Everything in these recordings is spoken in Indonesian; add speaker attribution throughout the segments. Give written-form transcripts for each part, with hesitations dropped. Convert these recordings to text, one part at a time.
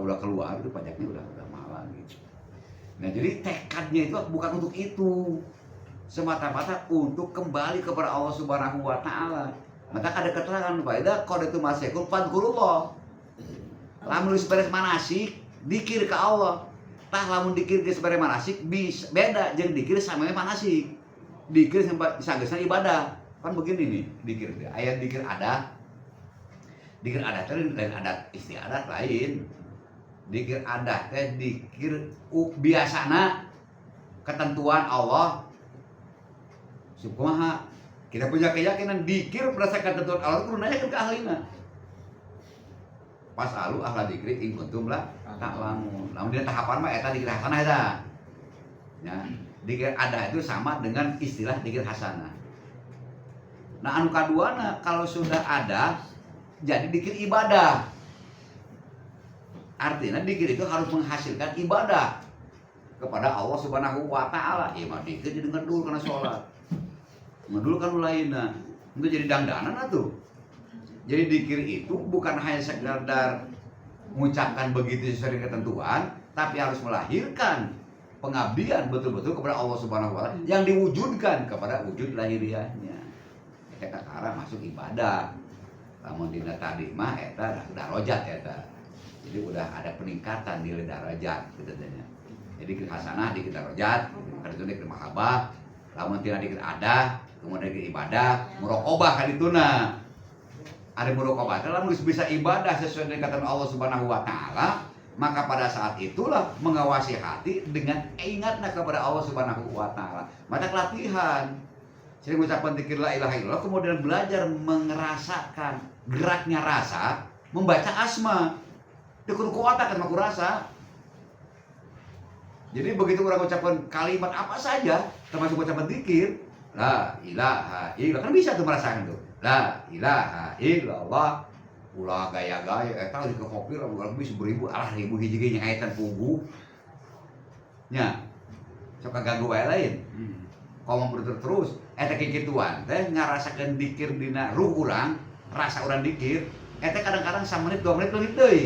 Speaker 1: kalau udah keluar itu pajaknya udah malang gitu. Nah jadi tekadnya itu bukan untuk itu, semata-mata untuk kembali kepada Allah Subhanahu wa Ta'ala. Maka ada keterangan faedah qadatu masyaikhul fadhkurullah. Lamun seberes manasik dikir ke Allah. Tah lamun dikir ke seberes manasik bisa beda jeung dikir sameme manasik. Dikir sampai sageusna ibadah. Kan begini nih dikir. Ayat dikir ada. Dikir adat lain adat istiadat lain. Dikir adat teh dikir biasana ketentuan Allah subhanahu. Kita punya keyakinan dikir berdasarkan ketentuan Allah itu nanya ke ahlina. Pas alu ahla dikri in kuntum la ta'lamun. Namun dia tahapan mah eta dikir hasanah eta. Ya, dikir ada itu sama dengan istilah dikir hasanah. Nah anu kaduana kalau sudah ada jadi dikir ibadah. Artinya dikir itu harus menghasilkan ibadah kepada Allah Subhanahu wa Ta'ala. Ya mah dikir jadi ngedul karena sholat. Ngedul kan lainnya. Itu jadi dandanan atuh. Jadi dikir itu bukan hanya sekedar mengucapkan begitu sesuai dengan ketentuan, tapi harus melahirkan pengabdian betul-betul kepada Allah Subhanahu wa Ta'ala yang diwujudkan kepada wujud lahiriahnya. Eta kara masuk ibadah. Namun dina tadi mah eta darajat eta. Jadi udah ada peningkatan nilai darajat gitu tanya. Jadi dikir hasanah dikir darajat, karena dikir mahabbah, lamun tina dikir ada, kemudian dikir ibadah, muraqabah kan dituna. Ada muraqabah, lamun bisa ibadah sesuai dengan kata Allah Subhanahu wa Ta'ala, maka pada saat itulah mengawasi hati dengan ingatna kepada Allah Subhanahu wa Ta'ala. Maka latihan. Sering mengucapkan dzikir la ilaha illallah, kemudian belajar merasakan geraknya rasa, membaca asma. Dikudu kuota kan maku rasa. Jadi begitu orang ucapkan kalimat apa saja, termasuk ucapan dzikir, la ilaha illallah, kan bisa tuh merasakan tuh. La ilaha illallah. Ulah gaya-gaya eta di kekopir ulah bisa beribu alah ribu hiji ge nyaetan pugu. Nya. Sok ganggu wae lain. Kalau terus eta kikituan teh ngarasakeun dzikir dina ruh urang, rasa urang dzikir, eta kadang-kadang 1 menit 2 menit leungit deui.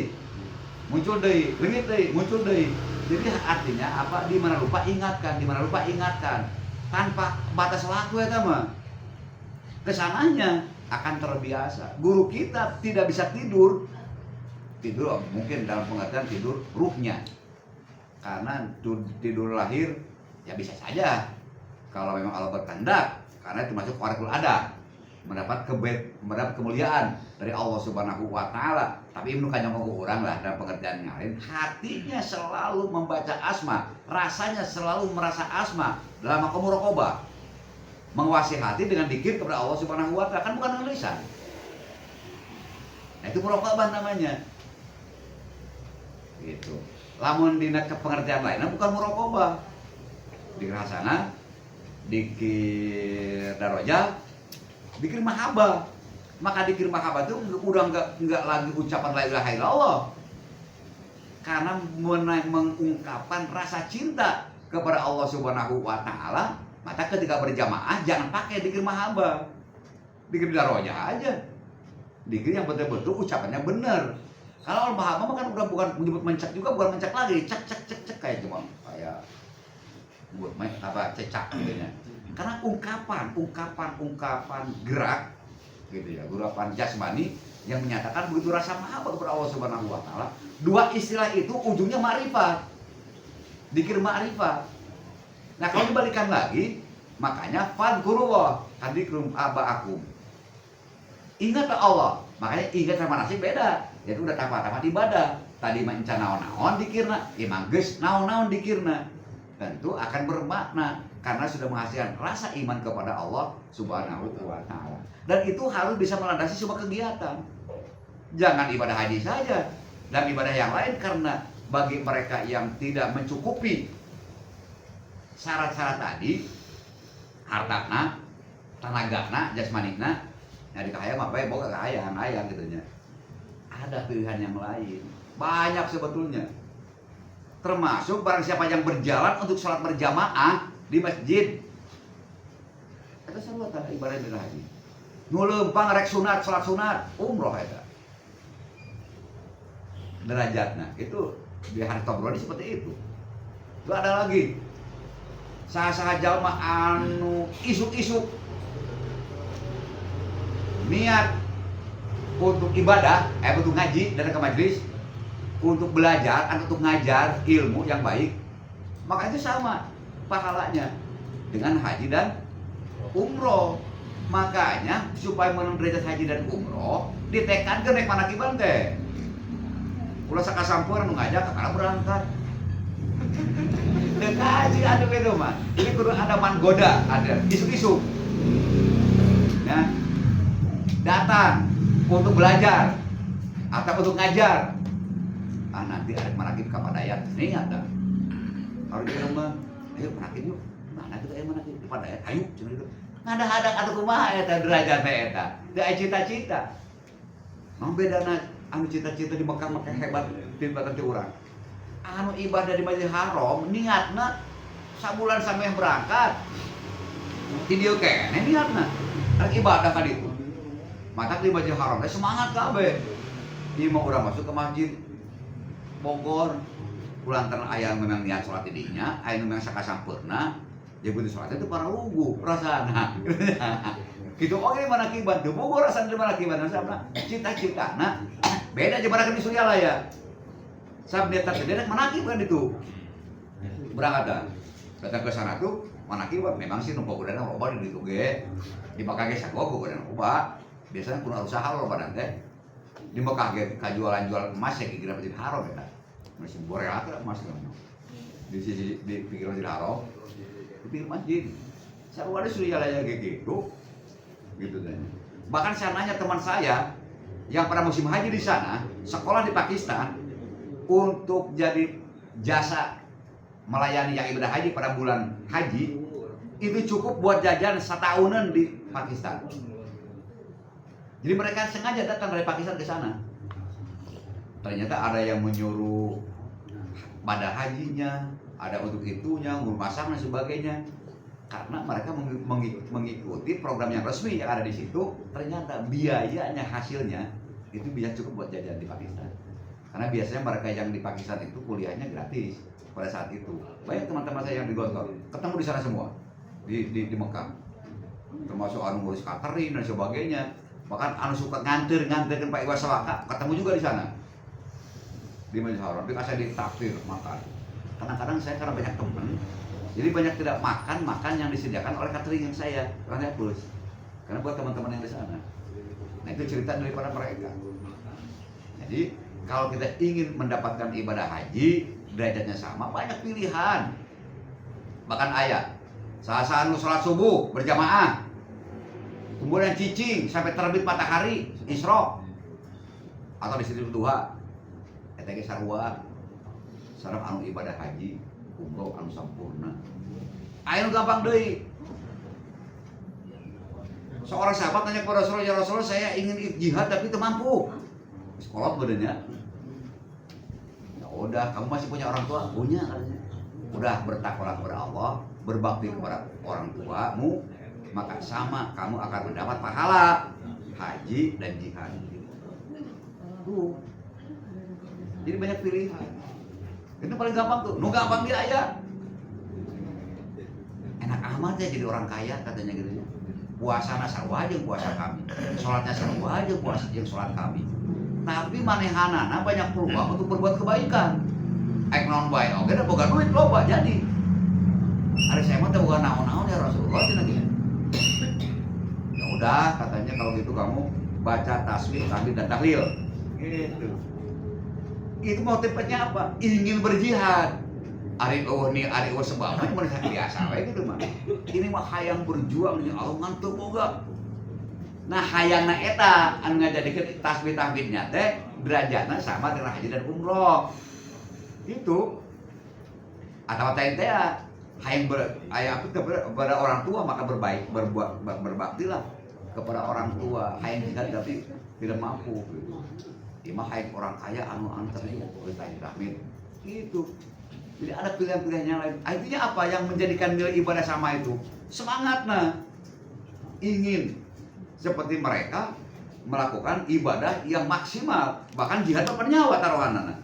Speaker 1: Muncul deui, leungit deui, muncul deui. Jadi artinya apa? Di mana lupa ingatkan, di mana lupa ingatkan. Tanpa batas waktu eta mah. Kesananya akan terbiasa. Guru kita tidak bisa tidur. Tidur mungkin dalam pengertian tidur ruhnya. Karena tidur lahir ya bisa saja. Kalau memang Allah berkehendak, karena itu masuk warikul ada. Mendapat kemuliaan dari Allah Subhanahu wa Ta'ala. Tapi Ibnu Kanyang orang lah dalam pengertian yang lain, hatinya selalu membaca asma, rasanya selalu merasa asma dalam muraqabah. Menguasai hati dengan dzikir kepada Allah Subhanahu wa Ta'ala, kan bukan dengan lisan. Nah, itu muraqabah namanya. Gitu. Lamun dina pengertian lainnya bukan muraqabah. Dzikir hasanah, dzikir darajat, dzikir mahabbah. Maka dzikir mahabbah itu udah enggak lagi ucapan la ilaha illallah. Karena mengungkapkan rasa cinta kepada Allah Subhanahu wa Ta'ala, maka ketika berjamaah jangan pakai dzikir mahabbah. Dzikir darajat aja. Dzikir yang betul-betul ucapannya benar. Kalau mahabbah kan udah bukan menyebut mencak juga, bukan mencak lagi, cek kayak cuma kayak buat apa cecak gitu ya. Karena ungkapan gerak gitu ya, ungkapan jasmani yang menyatakan begitu rasa mahabbah kepada Allah Subhanahu wa Ta'ala. Dua istilah itu ujungnya ma'rifat. Dzikir ma'rifat. Nah, kalau dibalikan lagi, makanya fadhkurullah, dzikrum aba'akum. Ingatlah Allah, makanya ingat sama nasib beda. Jadi udah tamat ibadah. Tadi mah encan naon-naon dikirna, imang geus naon-naon dikirna. Tentu akan bermakna karena sudah menghasilkan rasa iman kepada Allah Subhanahu wa Ta'ala. Dan itu harus bisa melandasi semua kegiatan. Jangan ibadah haji saja dan ibadah yang lain, karena bagi mereka yang tidak mencukupi syarat-syarat tadi, hartana, tanagana, jasmanina, ya dikahaya mah bae boga kahayang gitu nya. Ada pilihan yang lain. Banyak sebetulnya. Termasuk barang siapa yang berjalan untuk sholat berjamaah di masjid. Itu salat ibadah haji. Nu leumpang rek sunat, sholat sunat, umroh eta. derajatnya. Itu di hari Tobroni seperti itu. Itu ada lagi saha-saha jalma anu isuk-isuk niat untuk ibadah, untuk ngaji dan ke majelis, untuk belajar atau untuk ngajar ilmu yang baik, maka itu sama pahalanya dengan haji dan umroh. Makanya supaya menang derajat haji dan umroh ditekankan naik manakiban teh. Ulah sakasampeureun nu ngajak kakana berangkat. Teu kaji anu kitu mah. Ini kudu ada manggoda, ada isuk-isuk. Ya. Datang untuk belajar atau untuk ngajar. Nanti ada manakib ka Padayat niat dah. Kalau di rumah, ayo manakib yuk. Mana tuh aya manakib di Padayat? Ayo cenah itu. Ngadak-hadak atuh kumaha eta derajat teh eta. Teu aya cita-cita. Mah bedana anu cita-cita di Mekah hebat tibatan ti urang. Anu ibadah di Masjidil Haram niatna sabulan sampai berangkat. Ti dieu keneh niatna. Rek ibadah ka ditu. Mata di Masjidil Haram teh semangat kabeh. Ieu mah urang masuk ke masjid Bogor, kulantaran aya memang niat salat di dinya, aya memang sakasampurna, ya begitu salat itu para lugu rasana. Gitu oke manakiban teu Bogor rasana di manakiban sabna cita-citana beda aja manakiban di Suryalaya. Sab dia tak derek manakiban itu. Berangkat datang ke sana tuh manakiban memang sih nu pogorana loba di ditu ge. Di Mekah ge sagoh pogorana loba. Biasanya kudu usaha loba dan teh. Di Mekah ge kajualan-jual emas ya kira Masjidil Haram ya. Masih borela ke emas di sisi di pinggir Masjidil Haram. Di pinggir masjid. Sarua ada Suryalaya ge gitu. Gitu kan. Bahkan saya nanya teman saya yang pada musim haji di sana, sekolah di Pakistan untuk jadi jasa melayani yang ibadah haji pada bulan haji itu cukup buat jajan setahunan di Pakistan. Jadi mereka sengaja datang dari Pakistan ke sana. Ternyata ada yang menyuruh pada hajinya, ada untuk itunya, ngurus masak dan sebagainya. Karena mereka mengikuti program yang resmi yang ada di situ, ternyata biayanya hasilnya itu bisa cukup buat jajan di Pakistan. Karena biasanya mereka yang di Pakistan itu kuliahnya gratis pada saat itu. Banyak teman-teman saya yang di Gontor, ketemu di sana semua di Mekah. Termasuk anu ngurus catering dan sebagainya. Bahkan anu suka nganterkan Pak Iwa Sawaka, ketemu juga di sana. Di Masjidil Haram, saya ditakdir makan. Kadang-kadang saya karena banyak teman, jadi banyak tidak makan yang disediakan oleh catering yang saya, karena plus. Karena buat teman-teman yang di sana. Nah itu cerita daripada mereka. Jadi kalau kita ingin mendapatkan ibadah haji, derajatnya sama, banyak pilihan. Bahkan ayat, saat sholat subuh berjamaah, kemudian cicing sampai terbit matahari, Isra, atau di situ duha, etege sarua, sareng anu ibadah haji, umroh anu sampurna. Anu gampang deui. Seorang sahabat tanya kepada Rasulullah, ya Rasulullah saya ingin jihad tapi itu mampu. Sekolah badannya. Ya udah, kamu masih punya orang tua? Punya katanya. Udah bertakwalah kepada Allah, berbakti kepada orang tuamu, maka sama kamu akan mendapat pahala haji dan jihad. Tuh. Jadi banyak pilihan. Itu paling gampang tuh. Nu gampang dia aya. Enak amat ya jadi orang kaya katanya gitu ya. Puasana sarua jeung puasa kami. Salatnya sarua jeung puasa jeung salat kami. Tapi manehanana banyak peluang untuk berbuat kebaikan. Aik naon bae oge da boga duit loba jadi. Ari saya mah teh boga naon-naon ya Rasulullah cenah gitu. Ya udah katanya kalau gitu kamu baca tasbih, tahmid dan tahlil. Gitu. Itu motifnya apa? Ingin berjihad. Ari sebab mah biasa we gitu mah. Ini mah hayang berjuang nya Allah ngantuk boga. Nah hayangna eta anu ngajadikeun tasbih tahmidnya teh derajatna sama dengan haji dan umroh. Itu atau teh hayang kepada orang tua maka berbaktilah kepada orang tua. Hayang jihad tapi tidak mampu gitu. Imah hayang orang kaya anu terlihat tahmid. Gitu. Jadi ada pilihan-pilihan yang lain. Artinya apa yang menjadikan nilai ibadah sama itu? Semangatnya ingin seperti mereka melakukan ibadah yang maksimal, bahkan jihad bernyawa taruhanana.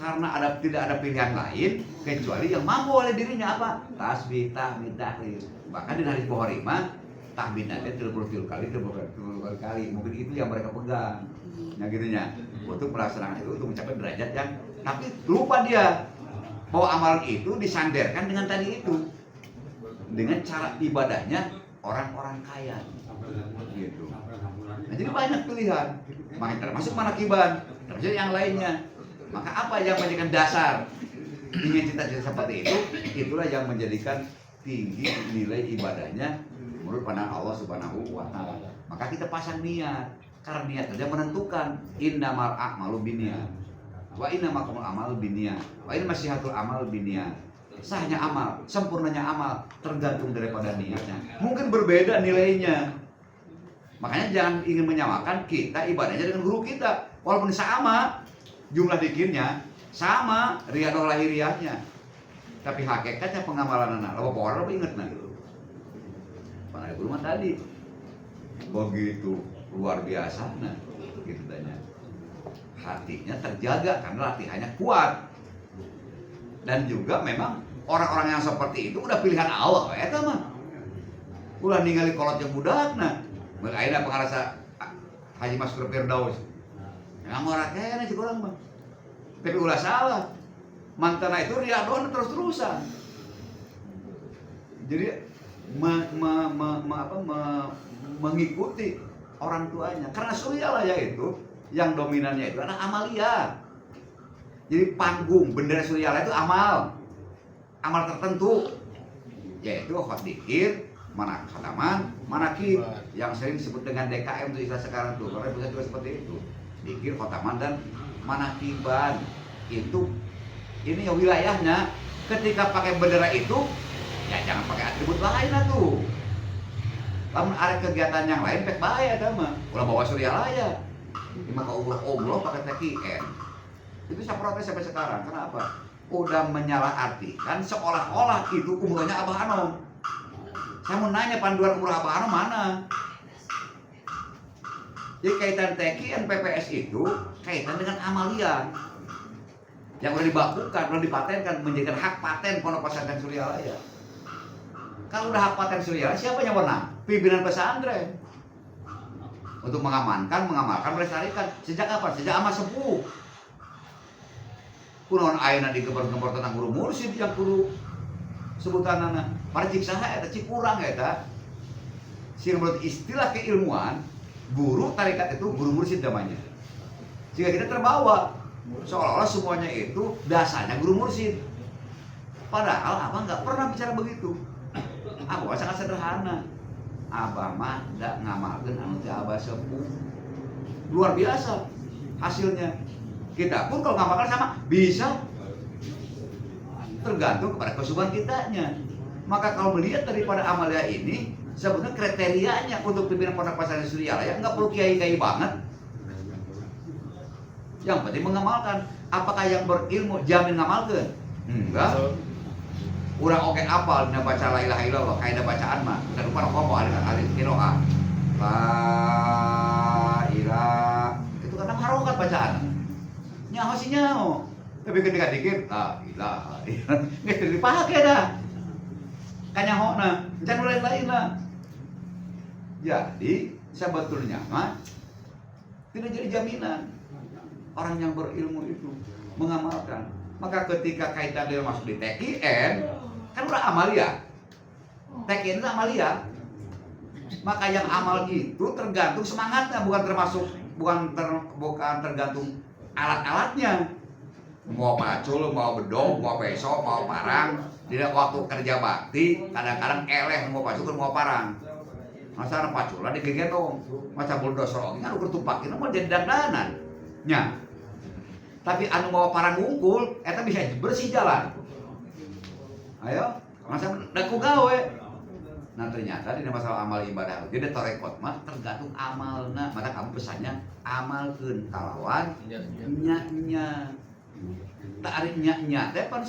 Speaker 1: karena tidak ada pilihan lain kecuali yang mampu oleh dirinya apa? Tasbih, tahmid, tahlil. Bahkan di hadis Bukhari mah tahmidnya 30 kali, mungkin itu yang mereka pegang. Nah gitunya, untuk melaksanakan itu untuk mencapai derajat yang, tapi lupa dia bahwa amalan itu disandarkan dengan tadi itu, dengan cara ibadahnya orang-orang kaya gitu. Nah, jadi banyak pilihan, makanya termasuk manakiban, termasuk yang lainnya. Maka apa yang menjadikan dasar ingin cita-cita seperti itu, itulah yang menjadikan tinggi nilai ibadahnya menurut pandangan Allah Subhanahu wa Ta'ala. Maka kita pasang niat, karena niat saja menentukan. Innamal a'malu binniyat wa innamal a'malu binniyat wa innamal masyihatul amal binniyat. Sahnya amal, sempurnanya amal tergantung daripada niatnya. Mungkin berbeda nilainya. Makanya jangan ingin menyamakan kita ibadahnya dengan guru kita. Walaupun sama jumlah zikirnya, sama riyadhah lahiriahnya, tapi hakikatnya pengamalan anak lo bawa lo inget nah pada guru mah tadi begitu luar biasa nah gitu tanya, hatinya terjaga karena latihannya kuat. Dan juga memang orang-orang yang seperti itu udah pilihan Allah eta mah udah ningali kolot yang budak nah ayeuna pengarasa Haji Maskur Firdaus yang orang kayaknya sih kurang mah, tapi ulah salah. Mantana itu riyadhon terus-terusan. Jadi mengikuti orang tuanya. Karena surya itu yang dominannya itu adalah amalia. Jadi panggung bendera surya itu amal tertentu, yaitu khotikir, mana khataman, manakib yang sering disebut dengan DKM itu istilah sekarang tuh. Karena bisa juga seperti itu. Dikir, khotaman dan manakiban itu ini ya wilayahnya. Ketika pakai bendera itu ya jangan pakai atribut lain tuh. Lamun ada kegiatan yang lain pek bahaya mah. Ulah bawa suryalaya. Maka ulah pakai TKN. Itu saya protes sampai sekarang. Kenapa? Udah menyalahartikan seolah-olah itu umrohnya Abah Anom. Saya mau nanya panduan umroh Abah Anom mana? Jadi kaitan TKN PPS itu kaitan dengan amalia yang udah dibakukan, udah dipatenkan, menjadikan hak paten Pondok Pesantren Suryalaya. Kalau udah hak paten Suryalaya, siapa yang menang? Pimpinan pesantren. Untuk mengamankan, melestarikan. Sejak kapan? Sejak ama sepuh. Kunaon ayeuna digembar-gembar tentang guru mursyid yang kudu sebutanana. Pada cik saha eta, cik urang eta. Sing menurut istilah keilmuan, guru tarikat itu guru mursyid namanya. Jika kita terbawa seolah-olah semuanya itu dasarnya guru mursyid. Padahal Abah nggak pernah bicara begitu. Abah sangat sederhana. Abah mah nggak ngamalkeun anu teh Abah sepuh. Luar biasa hasilnya. Kita pun kalau ngamalkan sama bisa, tergantung kepada kesubuhan kitanya. Maka kalau melihat daripada amalia ini, sebetulnya kriterianya untuk pimpinan Pondok Pesantren Suryalaya nggak perlu kiai-kiai banget. Yang penting mengamalkan. Apakah yang berilmu jamin ngamalkan? Enggak. Urang oke apal dina baca la ilaha illallah, kayak bacaan mah. Kita lupa ngomong alif qiraah. La ilaha. Itu kan harokat bacaan. Nyaho sih nyaho. Tapi ketika dikir la ilaha. Geus dipake dah. Kanyahona, jangan lain-lain lah. Jadi sebetulnya mah tidak jadi jaminan orang yang berilmu itu mengamalkan. Maka ketika kaitan dia masuk di TKN, kan udah amalia. TKN itu amalia. Maka yang amal itu tergantung semangatnya, bukan tergantung alat-alatnya. Mau pacul, mau bedog, mau peso, mau parang. Tidak waktu kerja bakti, kadang-kadang eleh mau pacul, mau parang. Masa anak paculan digegendong, masa bulldozer kan udah tumpakin, mau jadi dandanan. Nya. Tapi anu bawa parang ngungkul, eta bisa bersih jalan. Ayo, masa daku gawe. Nah ternyata di masalah amal ibadah, jadi torekot mah tergantung amalna. Maka kamu pesannya amalkeun kalawan nya. Tak ada nya teh pan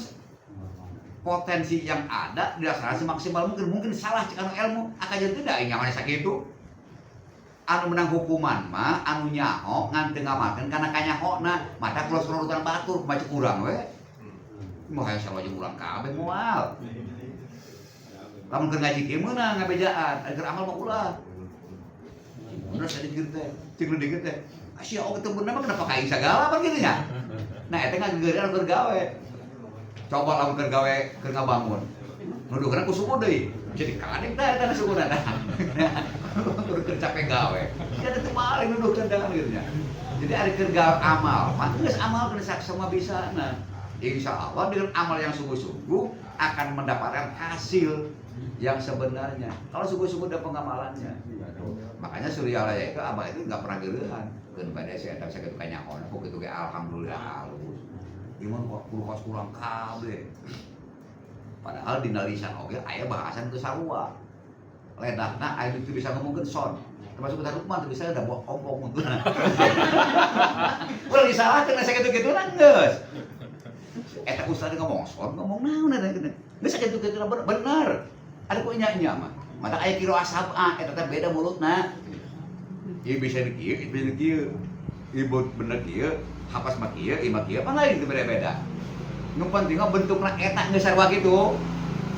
Speaker 1: potensi yang ada dilaksanakan semaksimal mungkin salah cek anu ilmu akan jadi tidak nyaman sakitu anu menang hukuman mah anu nyaho ngan teu ngamakeun kana kanyahona mata kulo surutan batur macam urang we moal hayang sawaje urang kabeh moal lamun keur ngaji kieu meunang ngabejaan agar amal mah ulah bener saya dikir teh cing lu dikir teh sia oge teu bener mah kenapa kaing sagala apa kitu nya nah eta ngageureun keur gawe coba lamun keur gawe keur ngabangun nuduhkeun ku suku deui jadi kadek teh eta sukuna tah keur capek gawe jadi teu paling nuduhkeun dah kitu nya jadi ari keur gawe amal mah geus amal kena saksama bisana insyaallah dengan amal yang sungguh-sungguh akan mendapatkan hasil yang sebenarnya kalau sungguh-sungguh ada pengamalannya makanya Suryalaya itu abah itu nggak pernah gerehan keun pada saya tak sakit kanyahon pokok itu alhamdulillah halus gimana kok kulkas kurang kabeh padahal di lisan oge aya bahasan ke sarua ledahna aya itu bisa ngomongkeun son termasuk kita Lukman tuh bisa udah bawa ompong untuk ulah disalahkeun sakitu-kitu geus eta ustaz ngomong son ngomong naon eta kitu geus sakitu-kitu bener ada ku nya mah mata aya kiro asab eta teh beda mulutna ieu bisa di kieu itu bisa di kieu ieu bener kieu hapas mah kieu ieu mah kieu apa lain teu beda-beda nu penting mah bentukna eta geus sarua kitu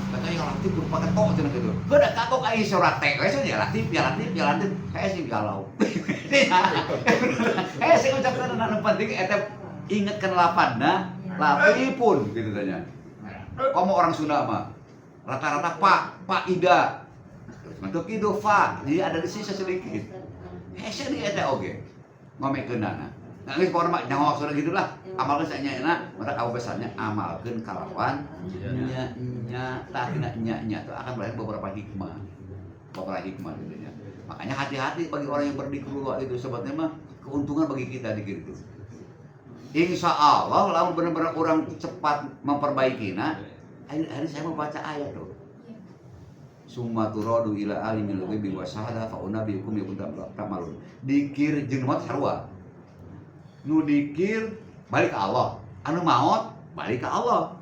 Speaker 1: katanya latif berupa ketok cenah kitu heuda kagok aya surat teh we nya latif saya sih galau sing ucapkeun nu penting eta ingetkeun lapanna latifun gitu tanya komo orang Sunda mah rata-rata Pak Ida bentuk itu Fa jadi ada di sisa sedikit saya di eta oge ngomekeunana nah geus pokona mah nyaho sore gitulah amalkeun saenyana mata kamu pesannya amalkeun kalawan nya tina nya itu akan melahirkan beberapa hikmah gitu nya makanya hati-hati bagi orang yang berdikir itu sebetulnya mah keuntungan bagi kita dikir itu insya Allah lamun benar-benar orang cepat memperbaikinya hari saya mau baca ayat tuh summa turadu ila alimil ghaibi wa syahada fa unabbiukum bi kuntum ta'malun dikir jeung maot sarua nu dikir balik ke Allah anu maot balik ke Allah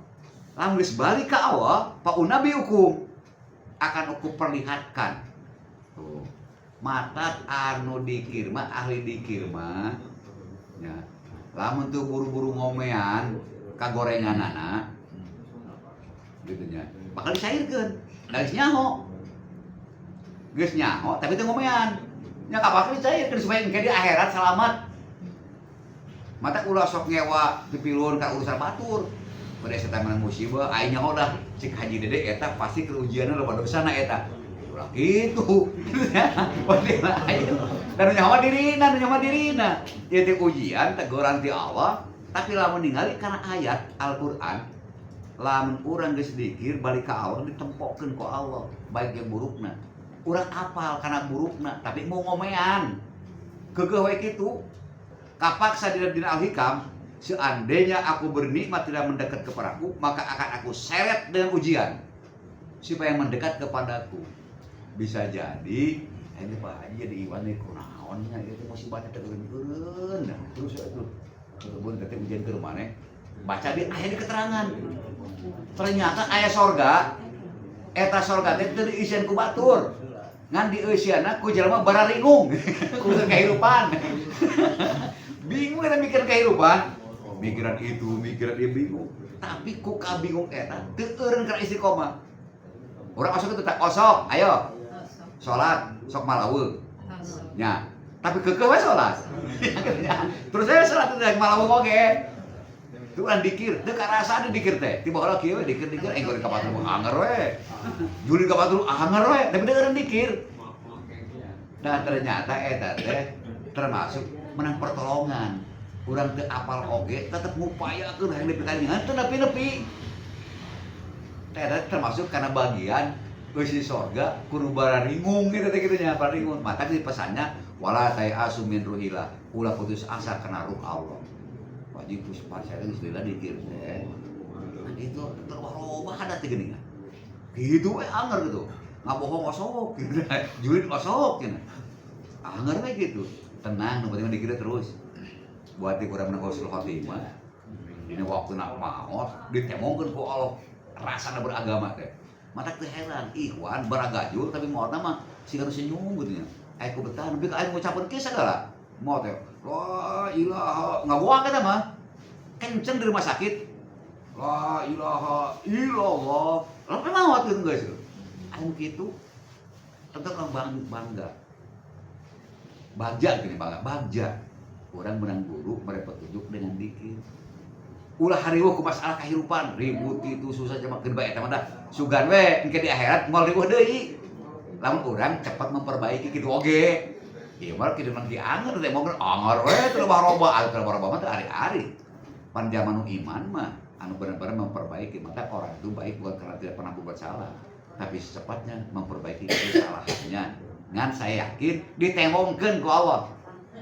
Speaker 1: lamun geus balik ke Allah fa unabbiukum akan aku perlihatkan tuh mata anu dikir mah ahli dikir mah ya lamun tuh buru-buru ngomean kagorenganana gitu nya bakal dicairkeun geus nyaho tapi teu ngomean nya kapake dicairkeun supaya engke di akhirat selamat mata ulah sok ngewa dipilun ka urusan batur pada eta menang musibah aya nyaho dah cik haji dede eta pasti ke ujianna loba dosana eta ulah kitu pasti aya dan nyawa dirina ieu teh ujian teguran ti Allah tapi lamun ningali kana ayat Al-Qur'an lamun urang geus dikir balik ka Allah ditempokkeun ku Allah baik yang burukna urang apal kana burukna tapi mau ngomean keugeuh we kitu kapaksa dina Al-Hikam seandainya aku bernikmat tidak mendekat kepadaku maka akan aku seret dengan ujian supaya mendekat kepadaku bisa jadi ini Pak Haji jadi Iwan nih kunaonnya itu musibahnya terus itu kebun ketik ujian ke rumah nih baca di ayat di keterangan ternyata ayat sorga eta sorga teh teu diisian ku batur ngan diisianna ku jelema bararingung ku kehidupan bingung eta mikir kehidupan mikiran itu mikiran dia bingung tapi ku kabingung eta teu eureun kana istiqomah urang osok itu tak osok ayo salat sok malaweung nya tapi keukeuh we salat terus saya salat teh malaweung oge tuh kan dikir teu karasa dikir teh tiba heula kieu dikir enggo ka batur anger we juli ka batur anger we tapi deureun dikir nah ternyata eta teh termasuk menang pertolongan urang teu apal oge tetep ngupayakeun hayang dipikaringan teu nepi-nepi teh termasuk karena bagian eusi sorga kudu bararingung gitu teh kitu nya bararingung maka di pesannya wala tayasu min ruhillah ulah putus asa kana ruh Allah wajib puspa saya geus lila dikir teh itu terwaroba ada teh geuningan kitu we anger gitu ngabohong osok gitu julid osok cenah anger we gitu tenang nu penting dikir terus buat urang menang husnul khotimah dina waktuna maot ditemongkeun ku Allah rasana beragama teh mata teu heran ikhwan baragajul tapi maotna mah sing harus senyum gitu nya Aku betah, tapi aing ngucapkeun kisah segala. Mau teh, la ilaha, ngaboa kita mah. Kenceng di rumah sakit. La ilaha illallah. Lah memang waktu itu guys. Aing kitu tetep bangga. Bagja gini bangga, bagja. Orang menang guru, mereka petunjuk dengan dikir. Ulah hariweuh ku masalah kahirupan, ribut itu susah cuma keur bae eta mah dah. Sugan we engke di akhirat moal riweuh deui. Lamun urang cepat memperbaiki kitu oge. Ieu mah kitu mah dianger teh mobil anger we teu loba-loba, anu loba-loba mah teu ari-ari. Pan zaman iman mah anu benar-benar memperbaiki, maka orang itu baik bukan karena tidak pernah berbuat salah, tapi secepatnya memperbaiki kesalahannya. Ngan saya yakin ditembongkeun ku Allah.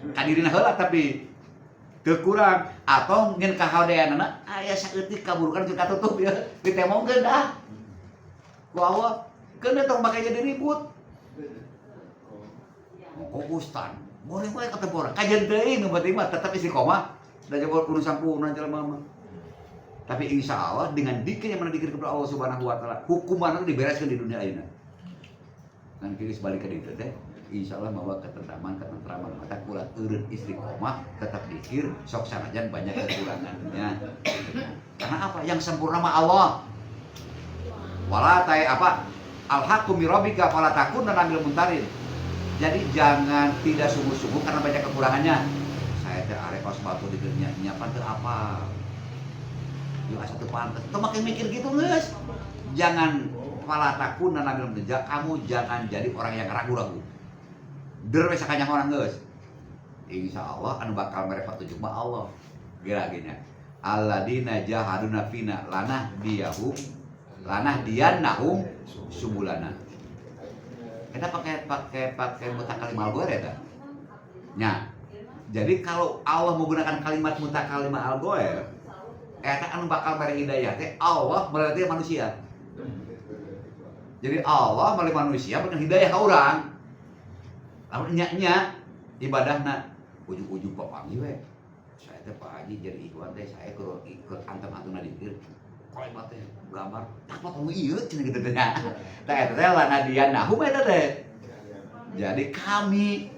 Speaker 1: Kadirina heula tapi teu kurang atau ngeun kahadeanana aya saeutik kaburukan jeung katutup ya ditembongkeun dah. Ku Allah keun tong make jadi ribut. Fokustan. Boleh we katempor. Kajian teuing nu berarti mah tetep istiqomah da jebol kudu sampurna jelema mah. Tapi insya Allah dengan dikir yang mana dikir kepada Allah Subhanahu wa taala, hukuman itu dibereskan di dunia ayeuna. Dan kiri sebalik ke ditu teh, insya Allah bawa ketentraman, mata kula eureun istiqomah, tetap dikir, sok sanajan banyak kekurangannya. Karena apa? Yang sempurna mah Allah. Wala tay apa? Al-haqqu min rabbika fala takunanna minal mumtarin. Jadi jangan tidak sungguh-sungguh karena banyak kekurangannya. Saya teh arek pas batu di dunia nyiapan teu apa. Yuk asa teu pantes. Teu make mikir gitu geus. Jangan fala takunanna minal mumtarin. Kamu jangan jadi orang yang ragu-ragu. Der we sakanyang orang geus. Insyaallah anu bakal mere petunjuk mah Allah. Gila-gina. Alladzina jahaduna fina lanah diannahum subulana. Kita pakai mutakalimal gue ya, nya. Jadi kalau Allah menggunakan kalimat mutakalimal al goer, eta anu bakal beri hidayah teh Allah berarti manusia. Jadi Allah melalui manusia berikan hidayah ke orang. Lalu nya ibadahna ujug-ujug papangi we. Saya teh Pak Haji jadi ikhwan teh saya ikut antem-antuna dikir. Kalimat teh gambar tak potong ieu cenah gitu teh. Tah eta teh lanadian nahum eta teh. Jadi kami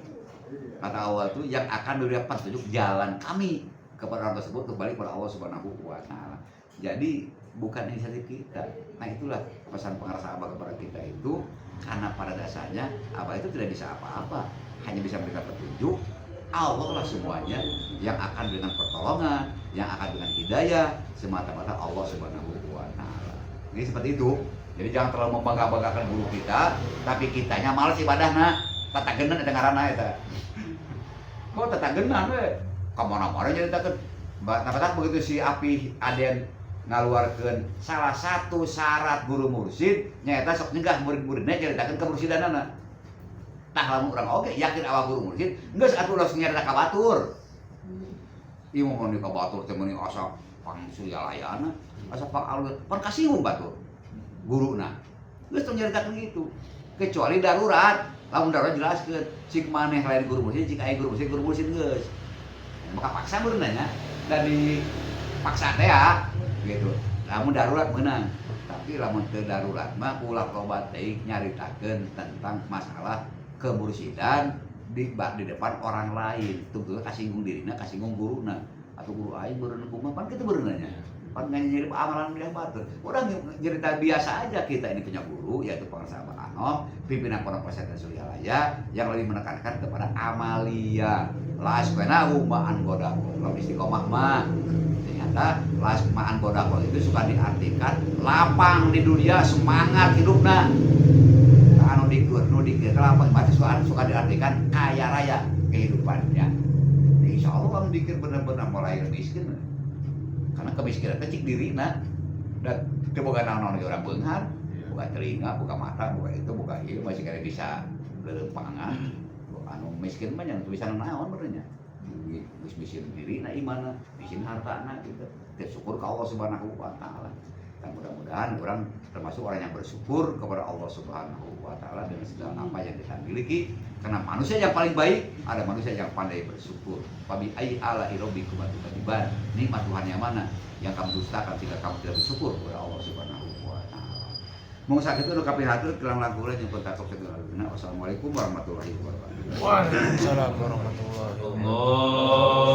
Speaker 1: kata Allah itu yang akan memberi petunjuk jalan kami kepada orang tersebut kembali kepada Allah Subhanahu wa taala. Jadi bukan inisiatif kita. Nah itulah pesan pengarasa Abah kepada kita itu karena pada dasarnya Abah itu tidak bisa apa-apa, hanya bisa memberikan petunjuk. Allah lah semuanya yang akan dengan pertolongan, yang akan dengan hidayah, semata-mata Allah Subhanahu wa taala. Ini seperti itu. Jadi jangan terlalu membangga-banggakan guru kita, tapi kitanya malas ibadahna. Tatagenan eta ngaranna eta. Kok tatagenan we? Ka mana-mana nyaritakeun. Nah, begitu si Api Aden ngaluarkeun salah satu syarat guru mursyid nyaeta sok nyegah murid-muridna nyaritakeun kemursidanana. Tah lamun urang oge yakin awak guru mursyid, geus atuh ulah nyarita ka batur. Ieu mun di ka batur teh meuni asa pangsuryalayana, asa pangalur, pan kasihung batur. Guruna. Geus tong nyaritakeun kitu. Kecuali darurat. Lamun darurat jelaskeun, cik maneh lain guru mursyid, cik aya guru mursyid geus. Maka paksa beunana nya. Dan dipaksa teh ya gitu. Lamun darurat meunang. Tapi lamun teu darurat mah ulah loba teuing nyaritakeun tentang masalah kemursidan di depan orang lain. Tuh kasinggung dirina, kasinggung guruna. Atau guru aing beureun kumaha pan kitu beunana nya. Pan nyari amalan dia batur. Urang cerita biasa aja kita ini punya guru yaitu Pengarasa Abah Anoh, pimpinan Pondok Pesantren Suryalaya yang lebih menekankan kepada amalia. Laspenahu ma'an godako. Kalau istiqomah mah ternyata las ma'an godako itu suka diartikan lapang di dunia, semangat hidupna. Anu dikur, nu dikir lapang berarti suka diartikan kaya raya kehidupannya. Insya Allah kamu dikir benar-benar mulai miskin. Karena kemiskinan teh cik dirina dan teu boga naon-naon orang beunghar, boga telinga, boga mata, boga itu, boga ieu masih kaya bisa leuleumpangan. Anu miskin mah nya teu bisa naon benernya. Geus miskin dirina imanna, miskin hartana gitu. Teu syukur ka Allah Subhanahu wa taala. Dan mudah-mudahan orang termasuk orang yang bersyukur kepada Allah Subhanahu wa taala dengan segala apa yang kita miliki. Karena manusia yang paling baik ada manusia yang pandai bersyukur. Fabi ai ala rabbikum tukadziban. Nikmat Tuhan yang mana yang kamu dustakan jika kamu tidak bersyukur kepada Allah Subhanahu wa taala. Mau sakit itu kapihatur kelang lagu jeung pentatok segala. Wassalamualaikum warahmatullahi wabarakatuh.
Speaker 2: Waalaikumsalam warahmatullahi wabarakatuh.
Speaker 3: Allah